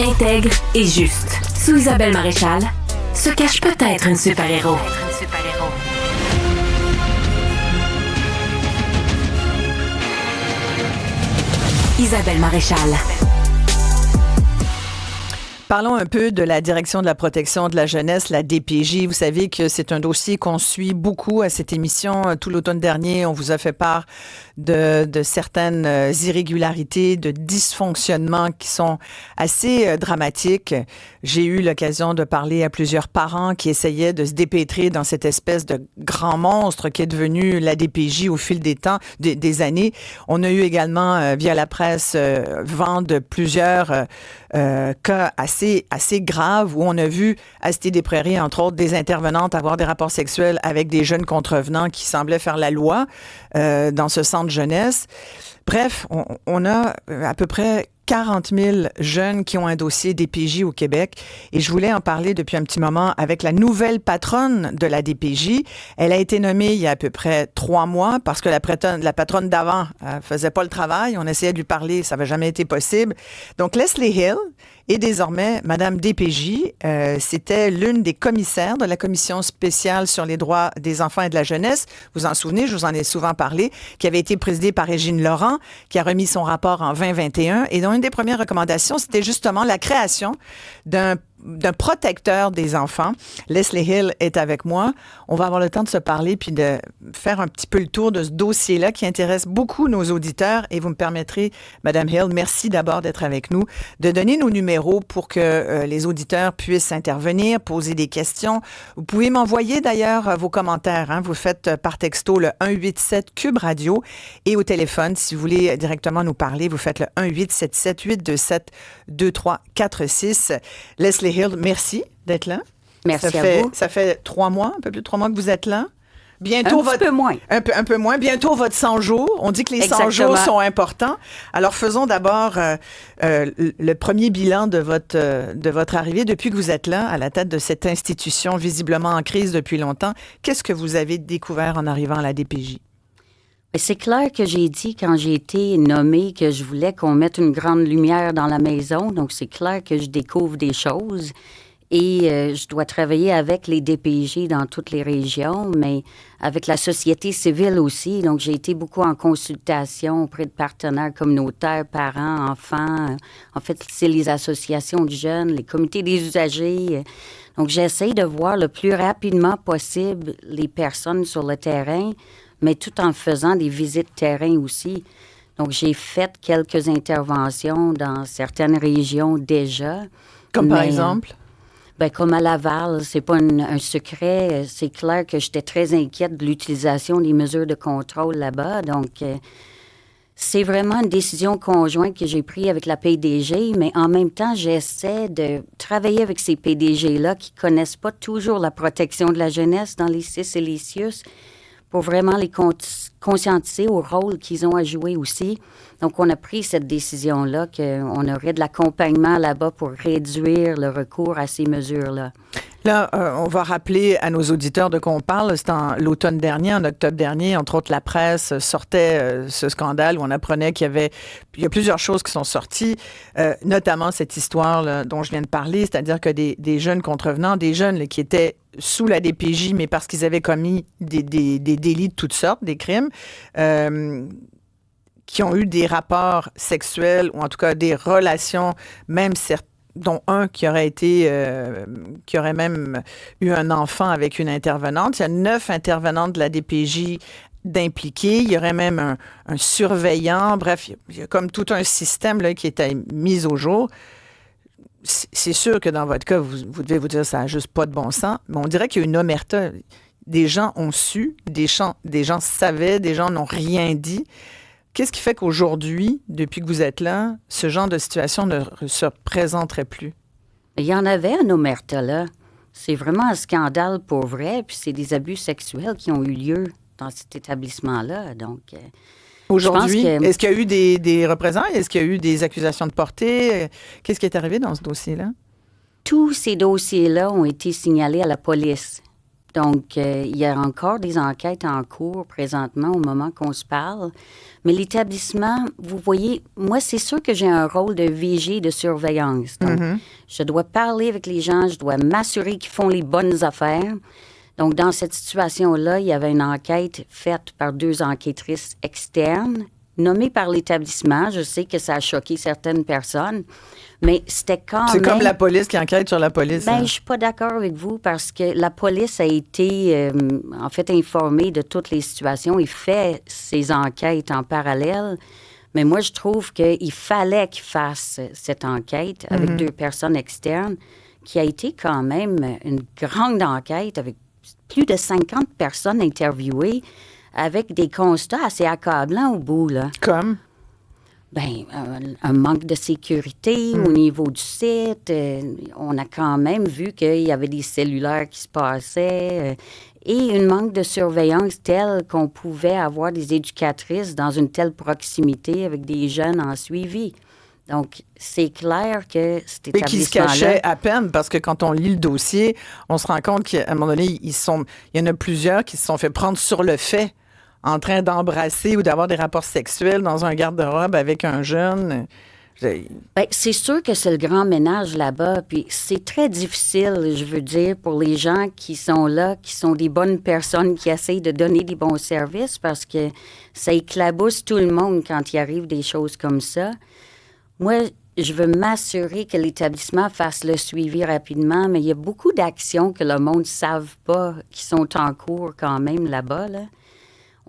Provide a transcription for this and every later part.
Intègre et juste. Sous Isabelle Maréchal, se cache peut-être une super-héros. Isabelle Maréchal. Parlons un peu de la Direction de la protection de la jeunesse, la DPJ. Vous savez que c'est un dossier qu'on suit beaucoup à cette émission. Tout l'automne dernier, on vous a fait part de certaines irrégularités, de dysfonctionnements qui sont assez dramatiques. J'ai eu l'occasion de parler à plusieurs parents qui essayaient de se dépêtrer dans cette espèce de grand monstre qui est devenu la DPJ au fil des temps, des années. On a eu également, via la presse, vent de plusieurs cas assez graves où on a vu à Cité-des-Prairies, entre autres, des intervenantes avoir des rapports sexuels avec des jeunes contrevenants qui semblaient faire la loi dans ce centre jeunesse. Bref, on a à peu près 40 000 jeunes qui ont un dossier DPJ au Québec et je voulais en parler depuis un petit moment avec la nouvelle patronne de la DPJ. Elle a été nommée il y a à peu près 3 mois parce que la patronne d'avant faisait pas le travail. On essayait de lui parler, ça n'avait jamais été possible. Donc Leslie Hill est désormais Madame DPJ. C'était l'une des commissaires de la Commission spéciale sur les droits des enfants et de la jeunesse. Vous en souvenez, je vous en ai souvent parlé, qui avait été présidée par Régine Laurent, qui a remis son rapport en 2021 et dont une des premières recommandations, c'était justement la création d'un protecteur des enfants. Leslie Hill est avec moi. On va avoir le temps de se parler puis de faire un petit peu le tour de ce dossier-là qui intéresse beaucoup nos auditeurs. Et vous me permettrez, Madame Hill, merci d'abord d'être avec nous, de donner nos numéros pour que les auditeurs puissent intervenir, poser des questions. Vous pouvez m'envoyer d'ailleurs vos commentaires. Hein. Vous faites par texto le 187 Cube Radio et au téléphone, si vous voulez directement nous parler, vous faites le 1-877-827-2346. Leslie Hill, merci d'être là. Merci à vous. Ça fait 3 mois, un peu plus de 3 mois que vous êtes là. Bientôt un peu moins. Un peu moins. Bientôt votre 100 jours. On dit que les 100 jours sont importants. Alors, faisons d'abord le premier bilan de votre arrivée depuis que vous êtes là, à la tête de cette institution visiblement en crise depuis longtemps. Qu'est-ce que vous avez découvert en arrivant à la DPJ? C'est clair que j'ai dit, quand j'ai été nommée, que je voulais qu'on mette une grande lumière dans la maison. Donc, c'est clair que je découvre des choses. Et je dois travailler avec les DPJ dans toutes les régions, mais avec la société civile aussi. Donc, j'ai été beaucoup en consultation auprès de partenaires communautaires, parents, enfants. En fait, c'est les associations de jeunes, les comités des usagers. Donc, j'essaie de voir le plus rapidement possible les personnes sur le terrain, mais tout en faisant des visites terrain aussi. Donc, j'ai fait quelques interventions dans certaines régions déjà. Comme par exemple? Ben, comme à Laval, c'est pas un secret. C'est clair que j'étais très inquiète de l'utilisation des mesures de contrôle là-bas. Donc, c'est vraiment une décision conjointe que j'ai prise avec la PDG, mais en même temps, j'essaie de travailler avec ces PDG-là qui connaissent pas toujours la protection de la jeunesse dans les CIS et les CIUS pour vraiment les conscientiser au rôle qu'ils ont à jouer aussi. Donc, on a pris cette décision-là qu'on aurait de l'accompagnement là-bas pour réduire le recours à ces mesures-là. Là, on va rappeler à nos auditeurs de quoi on parle. C'était l'automne dernier, en octobre dernier, entre autres, la presse sortait ce scandale où on apprenait il y a plusieurs choses qui sont sorties, notamment cette histoire là, dont je viens de parler, c'est-à-dire que des jeunes contrevenants, des jeunes là, qui étaient sous la DPJ, mais parce qu'ils avaient commis des délits de toutes sortes, des crimes, qui ont eu des rapports sexuels ou en tout cas des relations, même dont un qui aurait même eu un enfant avec une intervenante. Il y a 9 intervenantes de la DPJ d'impliqués. Il y aurait même un surveillant. Bref, il y a comme tout un système là, qui était mis au jour. C'est sûr que dans votre cas, vous devez vous dire ça n'a juste pas de bon sens, mais on dirait qu'il y a une omerta. Des gens ont su, des gens savaient, des gens n'ont rien dit. Qu'est-ce qui fait qu'aujourd'hui, depuis que vous êtes là, ce genre de situation ne se présenterait plus? Il y en avait un omerta, là. C'est vraiment un scandale pour vrai, puis c'est des abus sexuels qui ont eu lieu dans cet établissement-là, donc... Aujourd'hui, est-ce qu'il y a eu des représailles? Est-ce qu'il y a eu des accusations de portée? Qu'est-ce qui est arrivé dans ce dossier-là? Tous ces dossiers-là ont été signalés à la police. Donc, il y a encore des enquêtes en cours présentement au moment qu'on se parle. Mais l'établissement, vous voyez, moi, c'est sûr que j'ai un rôle de vigie, de surveillance. Donc, je dois parler avec les gens, je dois m'assurer qu'ils font les bonnes affaires. Donc, dans cette situation-là, il y avait une enquête faite par 2 enquêtrices externes, nommées par l'établissement. Je sais que ça a choqué certaines personnes, mais c'était quand même... C'est comme la police qui enquête sur la police. Ben, je suis pas d'accord avec vous parce que la police a été, en fait, informée de toutes les situations et fait ses enquêtes en parallèle. Mais moi, je trouve qu'il fallait qu'ils fassent cette enquête avec 2 personnes externes, qui a été quand même une grande enquête avec plus de 50 personnes interviewées, avec des constats assez accablants au bout, là. Comme? Bien, un manque de sécurité au niveau du site. On a quand même vu qu'il y avait des cellulaires qui se passaient. Et un manque de surveillance tel qu'on pouvait avoir des éducatrices dans une telle proximité avec des jeunes en suivi. Donc, c'est clair que cet établissement-là... Et qui se cachait à peine, parce que quand on lit le dossier, on se rend compte qu'à un moment donné, il y en a plusieurs qui se sont fait prendre sur le fait, en train d'embrasser ou d'avoir des rapports sexuels dans un garde-robe avec un jeune. Bien, c'est sûr que c'est le grand ménage là-bas, puis c'est très difficile, je veux dire, pour les gens qui sont là, qui sont des bonnes personnes, qui essayent de donner des bons services, parce que ça éclabousse tout le monde quand il arrive des choses comme ça. Moi, je veux m'assurer que l'établissement fasse le suivi rapidement, mais il y a beaucoup d'actions que le monde ne savent pas, qui sont en cours quand même là-bas, là.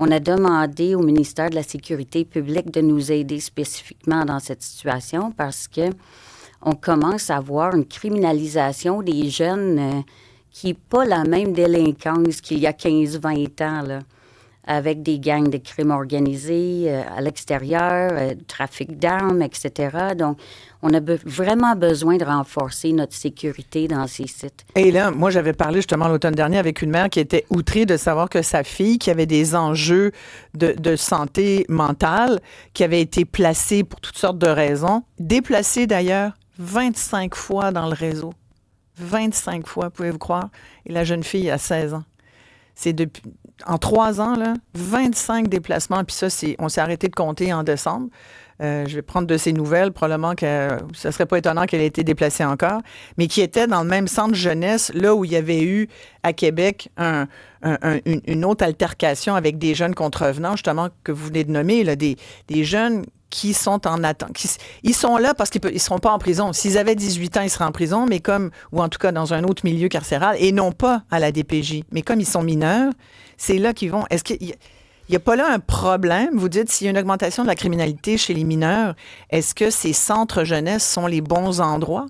On a demandé au ministère de la Sécurité publique de nous aider spécifiquement dans cette situation parce que on commence à voir une criminalisation des jeunes qui n'est pas la même délinquance qu'il y a 15-20 ans, là, avec des gangs de crimes organisés à l'extérieur, trafic d'armes, etc. Donc, on a vraiment besoin de renforcer notre sécurité dans ces sites. Et là, moi, j'avais parlé justement l'automne dernier avec une mère qui était outrée de savoir que sa fille, qui avait des enjeux de santé mentale, qui avait été placée pour toutes sortes de raisons, déplacée d'ailleurs 25 fois dans le réseau. 25 fois, pouvez-vous croire? Et la jeune fille a 16 ans. C'est depuis... En 3 ans, là, 25 déplacements. Puis ça, on s'est arrêté de compter en décembre. Je vais prendre de ses nouvelles. Probablement que ce ne serait pas étonnant qu'elle ait été déplacée encore. Mais qui était dans le même centre jeunesse, là où il y avait eu à Québec une autre altercation avec des jeunes contrevenants, justement, que vous venez de nommer, là, des jeunes qui sont en attente. Ils sont là parce qu'ils ne seront pas en prison. S'ils avaient 18 ans, ils seraient en prison, mais ou en tout cas dans un autre milieu carcéral, et non pas à la DPJ. Mais comme ils sont mineurs, c'est là qu'ils vont. Est-ce qu'il n'y a pas là un problème? Vous dites, s'il y a une augmentation de la criminalité chez les mineurs, est-ce que ces centres jeunesse sont les bons endroits?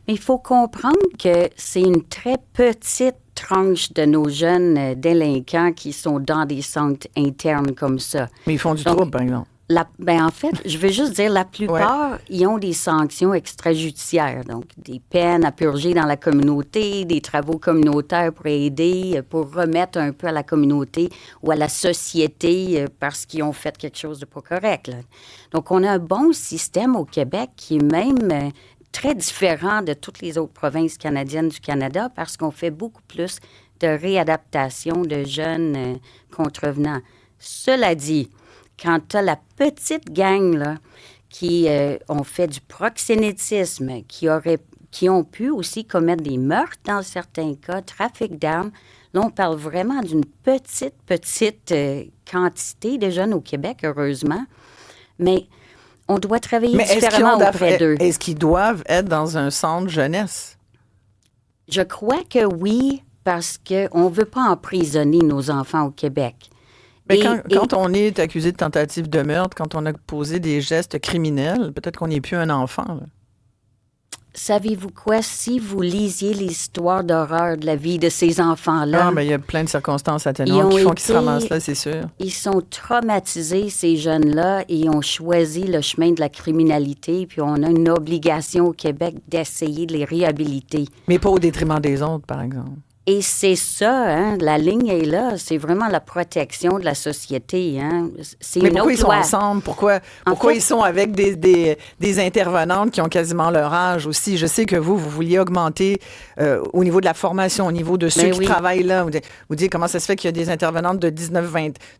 Mais il faut comprendre que c'est une très petite tranche de nos jeunes délinquants qui sont dans des centres internes comme ça. Mais ils font du trouble, par exemple. En fait, je veux juste dire, la plupart, ils ont des sanctions extrajudiciaires, donc des peines à purger dans la communauté, des travaux communautaires pour aider, pour remettre un peu à la communauté ou à la société parce qu'ils ont fait quelque chose de pas correct, là. Donc, on a un bon système au Québec qui est même très différent de toutes les autres provinces canadiennes du Canada parce qu'on fait beaucoup plus de réadaptation de jeunes contrevenants. Cela dit, quand tu as la petite gang là, qui ont fait du proxénétisme, qui ont pu aussi commettre des meurtres dans certains cas, trafic d'armes, là, on parle vraiment d'une petite quantité de jeunes au Québec, heureusement. Mais on doit travailler différemment auprès d'eux. Est-ce qu'ils doivent être dans un centre jeunesse? Je crois que oui, parce qu'on ne veut pas emprisonner nos enfants au Québec. Mais quand on est accusé de tentative de meurtre, quand on a posé des gestes criminels, peut-être qu'on n'est plus un enfant, là. Savez-vous quoi? Si vous lisiez l'histoire d'horreur de la vie de ces enfants-là... mais il y a plein de circonstances atténuantes qui font qu'ils se ramassent là, c'est sûr. Ils sont traumatisés, ces jeunes-là, et ont choisi le chemin de la criminalité, puis on a une obligation au Québec d'essayer de les réhabiliter. Mais pas au détriment des autres, par exemple. Et c'est ça, hein, la ligne est là. C'est vraiment la protection de la société. Hein. C'est Mais une pourquoi autre ils sont loi. ensemble? Pourquoi fait- ils sont avec des intervenantes qui ont quasiment leur âge aussi? Je sais que vous vouliez augmenter au niveau de la formation, au niveau de ceux qui oui. travaillent là. Vous dites comment ça se fait qu'il y a des intervenantes de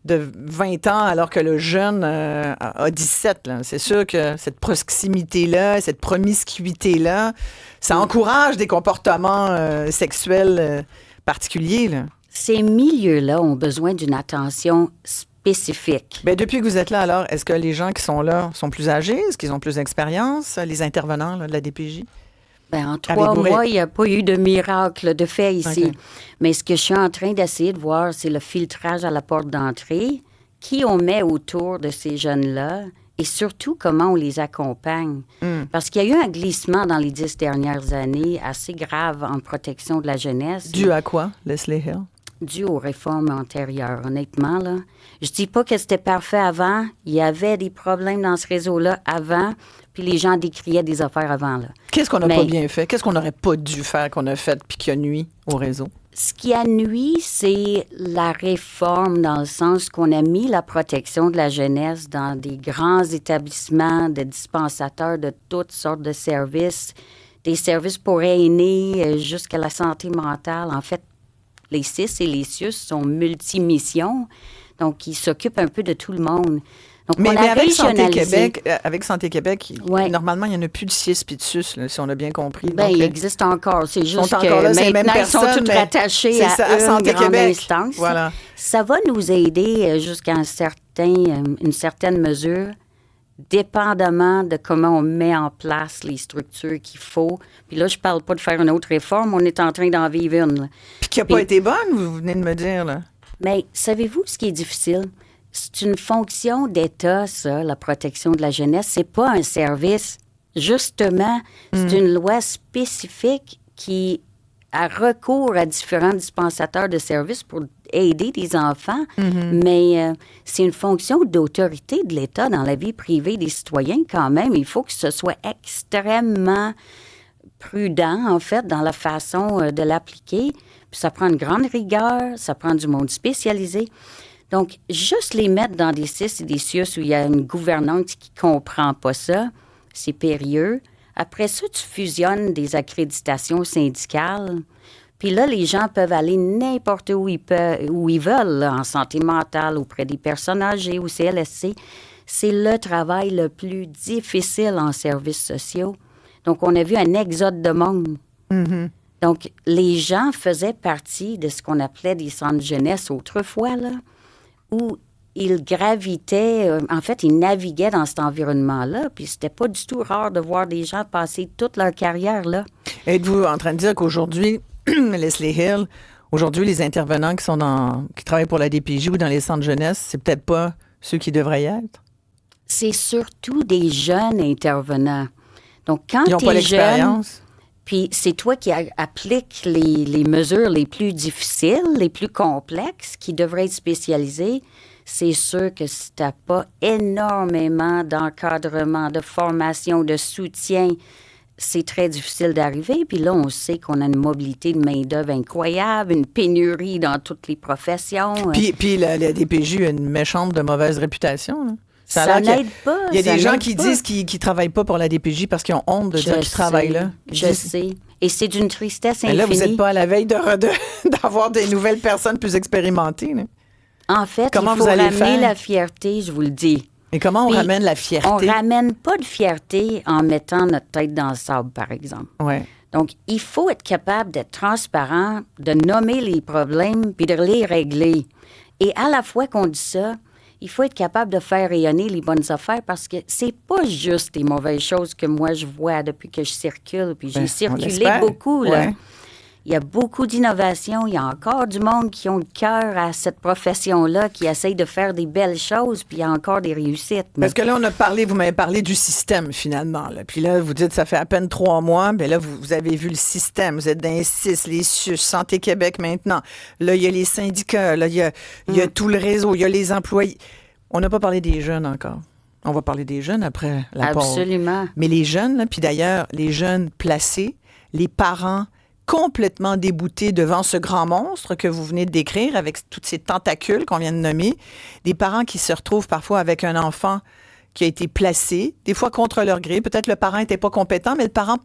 20 ans alors que le jeune a 17. Là. C'est sûr que cette proximité-là, cette promiscuité-là, ça encourage des comportements sexuels particuliers, là. Ces milieux-là ont besoin d'une attention spécifique. Bien, depuis que vous êtes là, alors, est-ce que les gens qui sont là sont plus âgés? Est-ce qu'ils ont plus d'expérience, les intervenants là, de la DPJ? Ben, en 3 mois, il n'y a pas eu de miracle de fait ici. Okay. Mais ce que je suis en train d'essayer de voir, c'est le filtrage à la porte d'entrée, qui on met autour de ces jeunes-là et surtout comment on les accompagne. Parce qu'il y a eu un glissement dans les 10 dernières années assez grave en protection de la jeunesse. Dû à quoi, Leslie Hill? Dû aux réformes antérieures, honnêtement. Là. Je dis pas que c'était parfait avant. Il y avait des problèmes dans ce réseau-là avant, puis les gens décriaient des affaires avant. Là. Qu'est-ce qu'on n'a pas bien fait? Qu'est-ce qu'on n'aurait pas dû faire qu'on a fait puis qui a nuit au réseau? Ce qui a nuit, c'est la réforme dans le sens qu'on a mis la protection de la jeunesse dans des grands établissements de dispensateurs de toutes sortes de services, des services pour aînés jusqu'à la santé mentale. En fait, les CIS et les CIUS sont multimissions, donc ils s'occupent un peu de tout le monde. Donc, mais avec Santé Santé Québec, normalement, il n'y en a plus de CIS et de CIUS, là, si on a bien compris. Bien, il existe encore. C'est juste que là, maintenant, ils sont tous rattachés à Santé une grande Québec. instance. Voilà. Ça va nous aider jusqu'à une certaine mesure, dépendamment de comment on met en place les structures qu'il faut. Puis là, je parle pas de faire une autre réforme, on est en train d'en vivre une. Là. Puis qui n'a pas été bonne, vous venez de me dire, là. Mais savez-vous ce qui est difficile? C'est une fonction d'État, ça, la protection de la jeunesse. C'est pas un service. Justement, c'est une loi spécifique qui a recours à différents dispensateurs de services pour aider des enfants, mais c'est une fonction d'autorité de l'État dans la vie privée des citoyens quand même. Il faut que ce soit extrêmement prudent, en fait, dans la façon de l'appliquer. Puis ça prend une grande rigueur, ça prend du monde spécialisé. Donc, juste les mettre dans des CIS et des CIUS où il y a une gouvernante qui ne comprend pas ça, c'est périlleux. Après ça, tu fusionnes des accréditations syndicales. Puis là, les gens peuvent aller n'importe où ils veulent, là, en santé mentale, auprès des personnes âgées, au CLSC. C'est le travail le plus difficile en services sociaux. Donc, on a vu un exode de monde. Donc, les gens faisaient partie de ce qu'on appelait des centres de jeunesse autrefois, là, où ils gravitaient, en fait, ils naviguaient dans cet environnement-là, puis c'était pas du tout rare de voir des gens passer toute leur carrière là. Êtes-vous en train de dire qu'aujourd'hui, Leslie Hill, aujourd'hui, les intervenants qui travaillent pour la DPJ ou dans les centres de jeunesse, c'est peut-être pas ceux qui devraient y être? C'est surtout des jeunes intervenants. Donc, quand ils n'ont t'es pas l'expérience. Jeune, puis c'est toi qui appliques les mesures les plus difficiles, les plus complexes, qui devraient être spécialisées, c'est sûr que si tu n'as pas énormément d'encadrement, de formation, de soutien, c'est très difficile d'arriver. Puis là, on sait qu'on a une mobilité de main-d'œuvre incroyable, une pénurie dans toutes les professions. Puis la DPJ a une méchante de mauvaise réputation, là. Ça n'aide pas. Il y a des gens qui disent qu'ils ne travaillent pas pour la DPJ parce qu'ils ont honte de dire qu'ils travaillent là. Je sais. Et c'est d'une tristesse infinie. Mais là, vous n'êtes pas à la veille d'avoir des nouvelles personnes plus expérimentées, là. En fait, comment il faut ramener la fierté, je vous le dis. Et comment on ramène la fierté? On ramène pas de fierté en mettant notre tête dans le sable, par exemple. Ouais. Donc, il faut être capable d'être transparent, de nommer les problèmes puis de les régler. Et à la fois qu'on dit ça, il faut être capable de faire rayonner les bonnes affaires parce que c'est pas juste des mauvaises choses que moi je vois depuis que je circule. Puis j'ai circulé beaucoup, là. Ouais. Il y a beaucoup d'innovations. Il y a encore du monde qui ont le cœur à cette profession-là, qui essaye de faire des belles choses, puis il y a encore des réussites. Parce que là, vous m'avez parlé du système, finalement. Là. Puis là, vous dites, ça fait à peine 3 mois. Bien là, vous avez vu le système. Vous êtes dans les CIS, les CIUS, Santé Québec maintenant. Là, il y a les syndicats. Là, il y a tout le réseau. Il y a les employés. On n'a pas parlé des jeunes encore. On va parler des jeunes après la pause. Absolument. Mais les jeunes, là, puis d'ailleurs, les jeunes placés, les parents complètement déboutés devant ce grand monstre que vous venez de décrire avec toutes ces tentacules qu'on vient de nommer. Des parents qui se retrouvent parfois avec un enfant qui a été placé, des fois contre leur gré. Peut-être le parent n'était pas compétent, mais le parent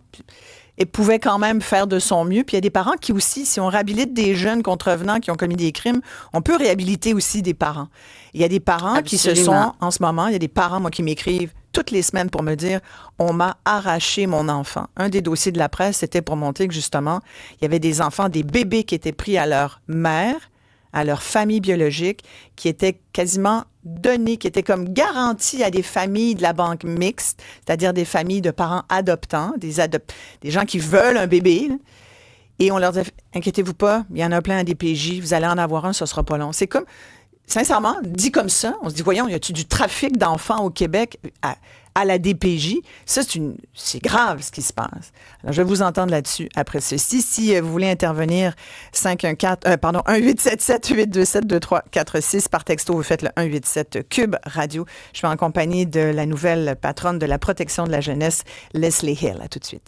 pouvait quand même faire de son mieux. Puis il y a des parents qui aussi, si on réhabilite des jeunes contrevenants qui ont commis des crimes, on peut réhabiliter aussi des parents. Il y a des parents qui se sont, en ce moment, il y a des parents, moi, qui m'écrivent toutes les semaines pour me dire « On m'a arraché mon enfant ». Un des dossiers de la presse, c'était pour montrer que, justement, il y avait des enfants, des bébés qui étaient pris à leur mère, à leur famille biologique, qui étaient quasiment donnés, qui étaient comme garantis à des familles de la banque mixte, c'est-à-dire des familles de parents adoptants, des gens qui veulent un bébé. Là. Et on leur dit « Inquiétez-vous pas, il y en a plein à DPJ, vous allez en avoir un, ce sera pas long ». C'est comme, sincèrement, dit comme ça, on se dit « Voyons, y a-t-il du trafic d'enfants au Québec à la DPJ? » Ça, c'est grave ce qui se passe. Alors, je vais vous entendre là-dessus après ceci. Si vous voulez intervenir, 1877-827-2346 par texto, vous faites le 187 Cube Radio. Je suis en compagnie de la nouvelle patronne de la protection de la jeunesse, Leslie Hill. À tout de suite.